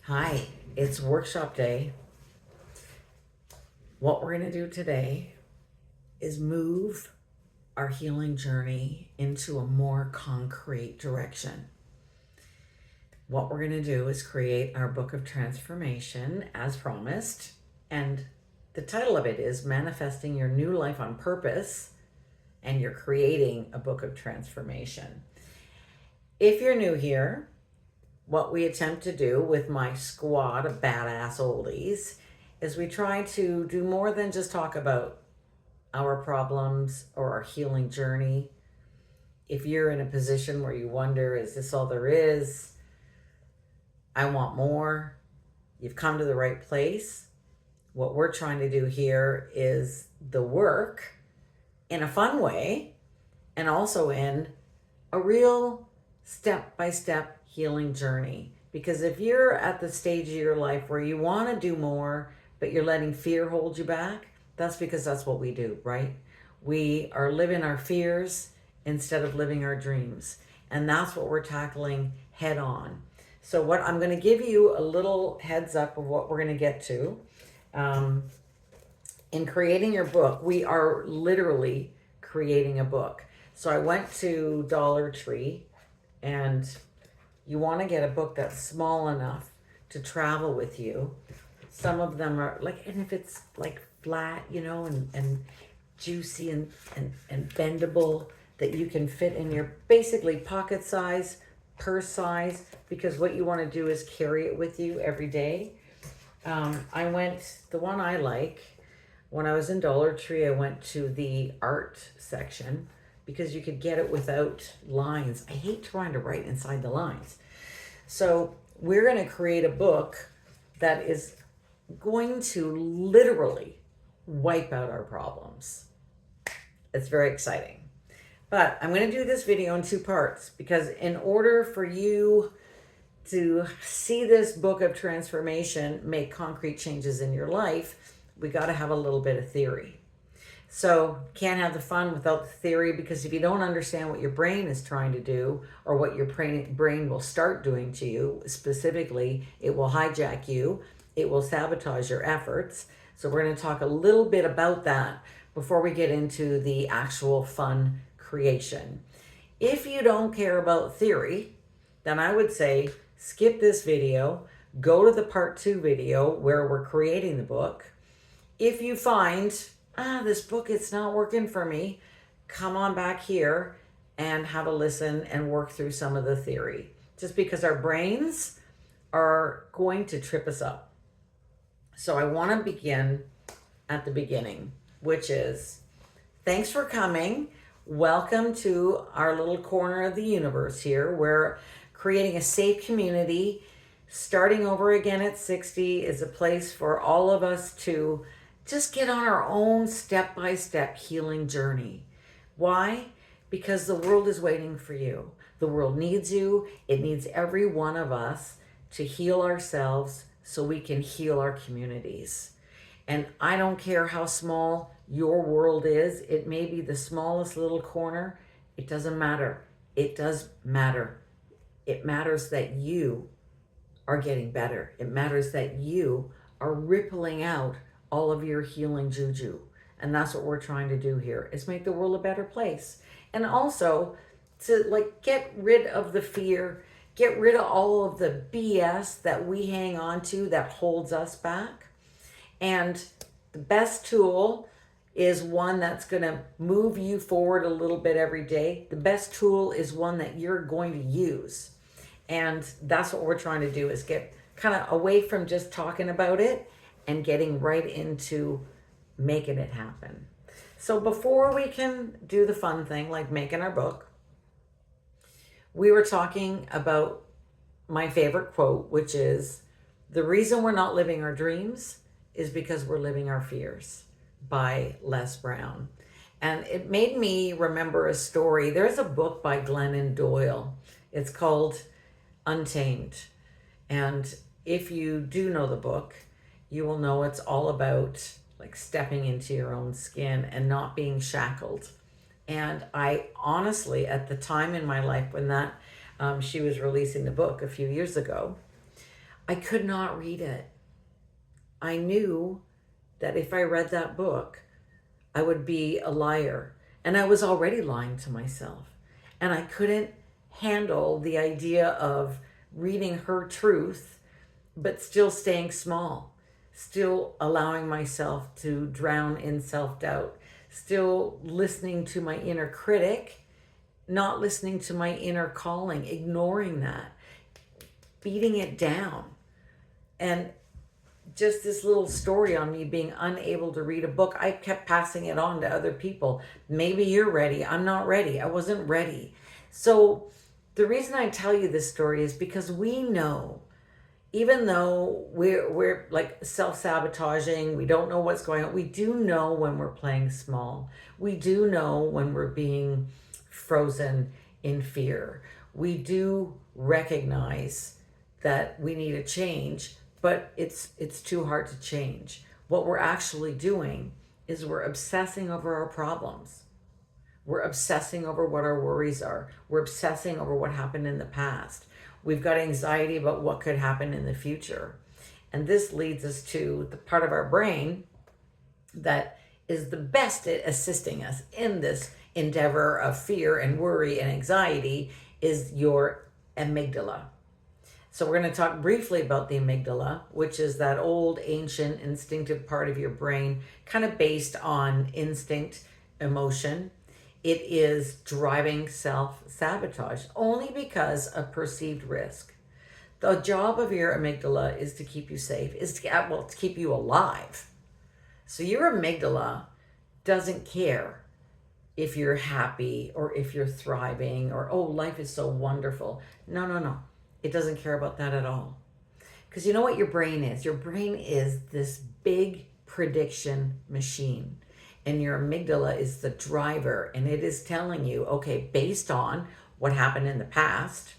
Hi, it's workshop day. What we're going to do today is move our healing journey into a more concrete direction. What we're going to do is create our book of transformation as promised. And the title of it is Manifesting Your New Life on Purpose, and you're creating a book of transformation. If you're new here, what we attempt to do with my squad of badass oldies is we try to do more than just talk about our problems or our healing journey. If you're in a position where you wonder, is this all there is? I want more. You've come to the right place. What we're trying to do here is the work in a fun way and also in a real step-by-step healing journey. Because if you're at the stage of your life where you want to do more, but you're letting fear hold you back, that's because that's what we do, right? We are living our fears instead of living our dreams. And that's what we're tackling head on. So what I'm going to give you a little heads up of what we're going to get to. In creating your book, we are literally creating a book. So I went to Dollar Tree, and you want to get a book that's small enough to travel with you. Some of them are like, and if it's like flat, and juicy and bendable, that you can fit in your basically pocket size, purse size, because what you want to do is carry it with you every day. The one I like, when I was in Dollar Tree, I went to the art section because you could get it without lines. I hate trying to write inside the lines. So we're going to create a book that is going to literally wipe out our problems. It's very exciting. But I'm going to do this video in two parts because in order for you to see this book of transformation make concrete changes in your life, we got to have a little bit of theory. So can't have the fun without the theory, because if you don't understand what your brain is trying to do or what your brain will start doing to you, specifically, it will hijack you. It will sabotage your efforts. So we're going to talk a little bit about that before we get into the actual fun creation. If you don't care about theory, then I would say skip this video, go to the part 2 video where we're creating the book. If you find, this book, it's not working for me, come on back here and have a listen and work through some of the theory. Just because our brains are going to trip us up. So I want to begin at the beginning, which is, thanks for coming. Welcome to our little corner of the universe here. We're creating a safe community. Starting over again at 60 is a place for all of us to just get on our own step-by-step healing journey. Why? Because the world is waiting for you. The world needs you. It needs every one of us to heal ourselves so we can heal our communities. And I don't care how small your world is. It may be the smallest little corner. It doesn't matter. It does matter. It matters that you are getting better. It matters that you are rippling out all of your healing juju. And that's what we're trying to do here, is make the world a better place. And also to get rid of the fear, get rid of all of the BS that we hang on to that holds us back. And the best tool is one that's going to move you forward a little bit every day. The best tool is one that you're going to use. And that's what we're trying to do, is get kind of away from just talking about it and getting right into making it happen. So before we can do the fun thing like making our book, we were talking about my favorite quote, which is, the reason we're not living our dreams is because we're living our fears, by Les Brown. And it made me remember a story. There's a book by Glennon Doyle. It's called Untamed. And if you do know the book, you will know it's all about stepping into your own skin and not being shackled. And I honestly, at the time in my life when she was releasing the book a few years ago, I could not read it. I knew that if I read that book, I would be a liar. And I was already lying to myself. And I couldn't handle the idea of reading her truth, but still staying small, still allowing myself to drown in self doubt, still listening to my inner critic, not listening to my inner calling, ignoring that, beating it down. And just this little story on me being unable to read a book, I kept passing it on to other people. Maybe you're ready. I'm not ready. I wasn't ready. So the reason I tell you this story is because we know, even though we're like self-sabotaging, we don't know what's going on, we do know when we're playing small. We do know when we're being frozen in fear. We do recognize that we need a change, but it's too hard to change. What we're actually doing is we're obsessing over our problems. We're obsessing over what our worries are. We're obsessing over what happened in the past. We've got anxiety about what could happen in the future. And this leads us to the part of our brain that is the best at assisting us in this endeavor of fear and worry and anxiety is your amygdala. So we're going to talk briefly about the amygdala, which is that old, ancient, instinctive part of your brain, kind of based on instinct, emotion. It is driving self-sabotage only because of perceived risk. The job of your amygdala is to keep you safe, to keep you alive. So your amygdala doesn't care if you're happy or if you're thriving or, oh, life is so wonderful. No. It doesn't care about that at all. Because you know what your brain is? Your brain is this big prediction machine. And your amygdala is the driver. And it is telling you, okay, based on what happened in the past,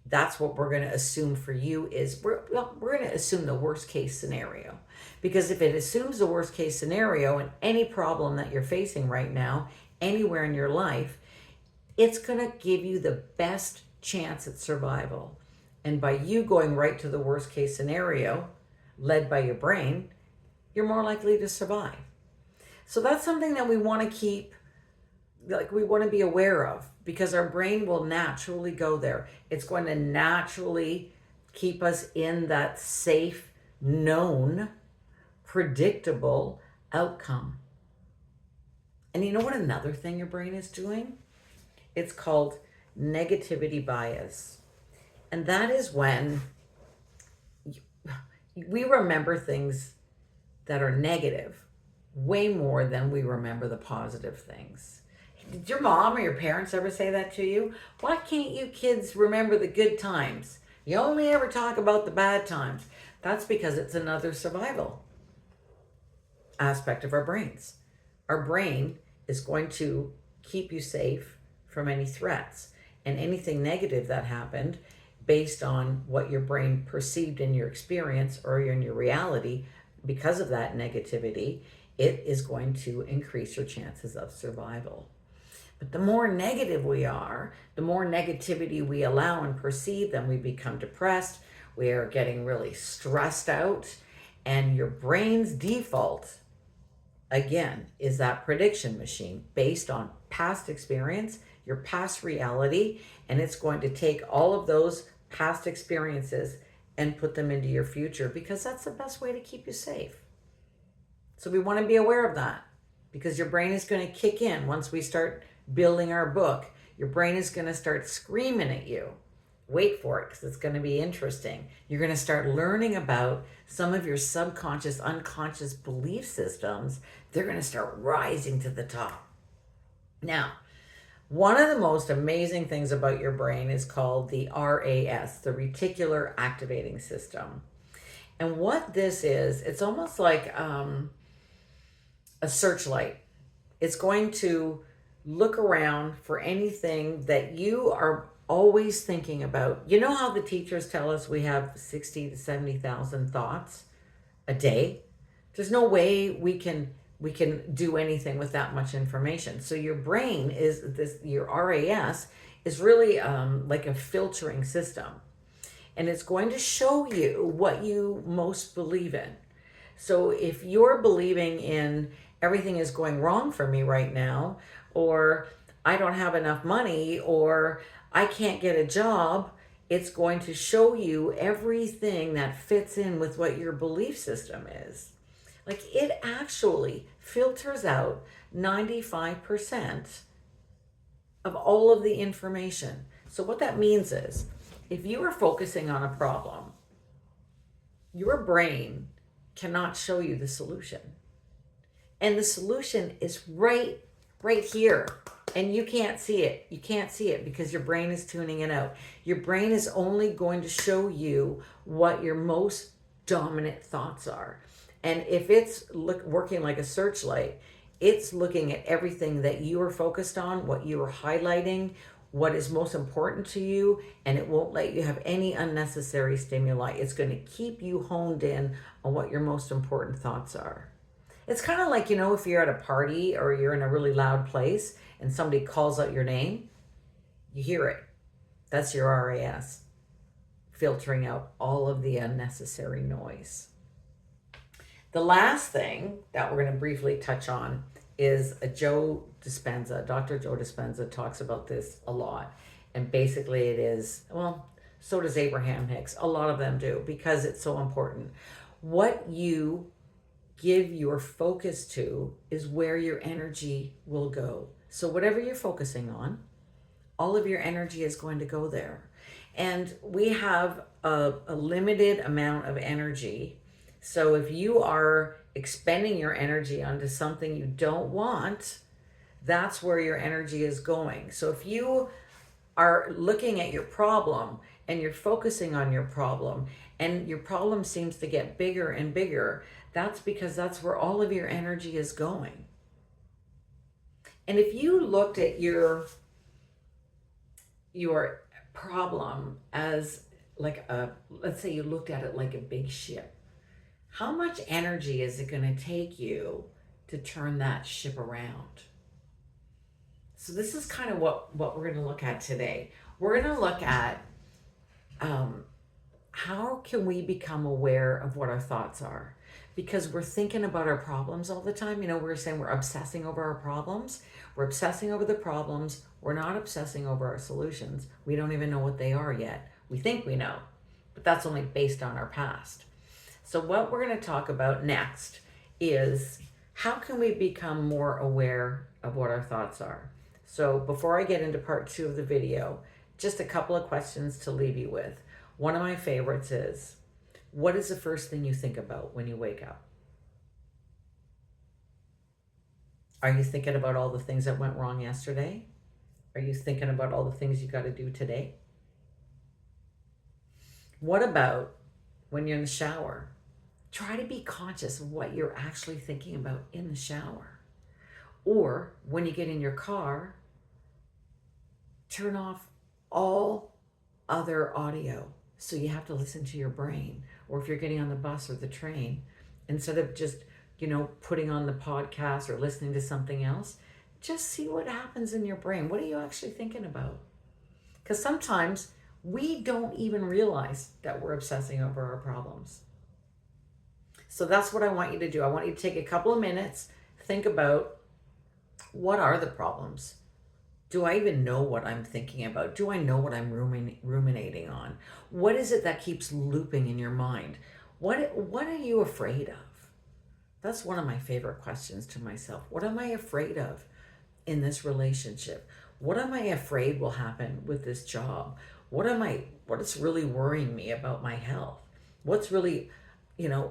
that's what we're going to assume for you is, we're going to assume the worst case scenario. Because if it assumes the worst case scenario and any problem that you're facing right now, anywhere in your life, it's going to give you the best chance at survival. And by you going right to the worst case scenario, led by your brain, you're more likely to survive. So that's something that we want to keep, we want to be aware of, because our brain will naturally go there. It's going to naturally keep us in that safe, known, predictable outcome. And you know what another thing your brain is doing? It's called negativity bias. And that is when we remember things that are negative way more than we remember the positive things. Did your mom or your parents ever say that to you? Why can't you kids remember the good times? You only ever talk about the bad times. That's because it's another survival aspect of our brains. Our brain is going to keep you safe from any threats. And anything negative that happened based on what your brain perceived in your experience or in your reality, because of that negativity, it is going to increase your chances of survival. But the more negative we are, the more negativity we allow and perceive, then we become depressed, we are getting really stressed out, and your brain's default, again, is that prediction machine based on past experience, your past reality, and it's going to take all of those past experiences and put them into your future, because that's the best way to keep you safe. So we want to be aware of that, because your brain is going to kick in once we start building our book. Your brain is going to start screaming at you. Wait for it, because it's going to be interesting. You're going to start learning about some of your subconscious, unconscious belief systems. They're going to start rising to the top. Now, one of the most amazing things about your brain is called the RAS, the reticular activating system. And what this is, it's almost like a searchlight. It's going to look around for anything that you are always thinking about. You know how the teachers tell us we have 60 to 70,000 thoughts a day? There's no way we can do anything with that much information. So your brain is your RAS is really like a filtering system. and it's going to show you what you most believe in. So if you're believing in everything is going wrong for me right now, or I don't have enough money, or I can't get a job, it's going to show you everything that fits in with what your belief system is. Like, it actually filters out 95% of all of the information. So what that means is, if you are focusing on a problem, your brain cannot show you the solution. And the solution is right here. And you can't see it. You can't see it because your brain is tuning it out. Your brain is only going to show you what your most dominant thoughts are. And if it's working like a searchlight, it's looking at everything that you are focused on, what you are highlighting, what is most important to you, and it won't let you have any unnecessary stimuli. It's going to keep you honed in on what your most important thoughts are. It's kind of like, if you're at a party or you're in a really loud place and somebody calls out your name, you hear it. That's your RAS, filtering out all of the unnecessary noise. The last thing that we're going to briefly touch on is Dr. Joe Dispenza talks about this a lot. And basically it is, so does Abraham Hicks. A lot of them do, because it's so important. What you give your focus to is where your energy will go. So whatever you're focusing on, all of your energy is going to go there. And we have a limited amount of energy. So if you are expending your energy onto something you don't want, that's where your energy is going. So if you are looking at your problem and you're focusing on your problem, and your problem seems to get bigger and bigger, that's because that's where all of your energy is going. And if you looked at your problem as like let's say you looked at it like a big ship, how much energy is it going to take you to turn that ship around? So this is kind of what we're going to look at today. We're going to look at how can we become aware of what our thoughts are? Because we're thinking about our problems all the time. We're saying we're obsessing over our problems. We're obsessing over the problems. We're not obsessing over our solutions. We don't even know what they are yet. We think we know, but that's only based on our past. So what we're going to talk about next is how can we become more aware of what our thoughts are? So before I get into part 2 of the video, just a couple of questions to leave you with. One of my favorites is, what is the first thing you think about when you wake up? Are you thinking about all the things that went wrong yesterday? Are you thinking about all the things you got to do today? What about when you're in the shower? Try to be conscious of what you're actually thinking about in the shower. Or when you get in your car, turn off all other audio. So you have to listen to your brain. Or if you're getting on the bus or the train, instead of just, putting on the podcast or listening to something else, just see what happens in your brain. What are you actually thinking about? Because sometimes we don't even realize that we're obsessing over our problems. So that's what I want you to do. I want you to take a couple of minutes, think about, what are the problems? Do I even know what I'm thinking about? Do I know what I'm ruminating on? What is it that keeps looping in your mind? What are you afraid of? That's one of my favorite questions to myself. What am I afraid of in this relationship? What am I afraid will happen with this job? What is really worrying me about my health? What's really,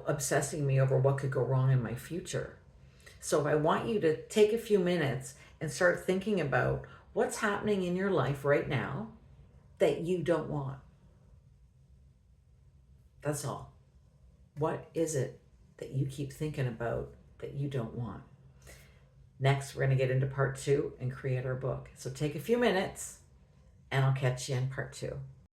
obsessing me over what could go wrong in my future? So I want you to take a few minutes and start thinking about what's happening in your life right now that you don't want. That's all. What is it that you keep thinking about that you don't want? Next, we're going to get into part 2 and create our book. So take a few minutes and I'll catch you in part 2.